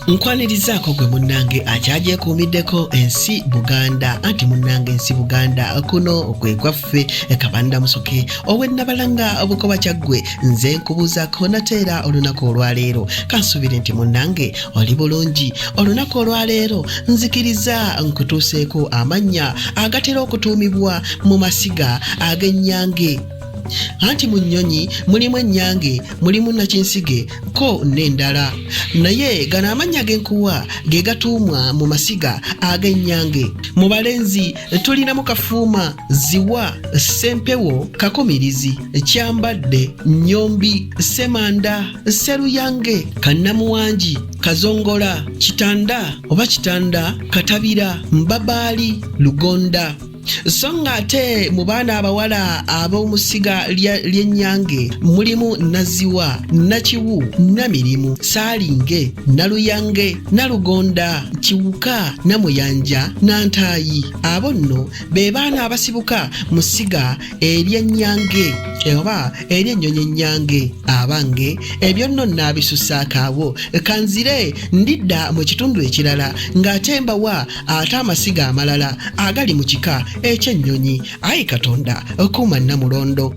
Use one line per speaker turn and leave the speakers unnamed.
Nkwanirizaako gwe munnange akyagyekuumiddeko ensi Buganda anti munnange ensi Buganda kuno gwe gwaffe Kabanda Musoke ow'ennabalanga Bukoba Kyaggwe nze nkubuuzaako nateera olunaku olwaleero kansuubire nti munnange oli bulungi. Olunaku olwaleero nzikiriza nkutuuseeko amannya agatera okutuumibwa mu masiga ag'Ennyange. Anti mu Ennyonyi mulimu Ennyange, mulimu Nakinsige ko n'endala. Naye gano amannya g'enkuwa ge gatuumwa mu masiga ag'Ennyange. Mu balenzi tulinamu Kafuuma, Ziwa, Ssempewo, Kakumirizi, Kyambadde, Nnyombi, Ssemanda, Sseruyange, Kannamuwangi, Kazongola, Kitanda oba Kitanda, Katabira, Mbabaali, Lugonda. So nga ate mu baana abawala ab'omusiga ly'Ennyange mulimu Naziwa, Nakiwu, Namirimu, Saalinge, Naluyange, Nalugonda, Kiwuka, Namuyanja, Nantaayi. Abo nno be baana abasibuka mu ssiga ery'Ennyange oba ery'Ennyonyi Ennyange. Abange ebyo nno nnaabisusaako abo kanzire ndidda mu kitundu ekirala ng'ate mbawa ate amasiga amalala agali mu kika eky'Ennyonyi. Ayi Katonda kuuma Namulondo.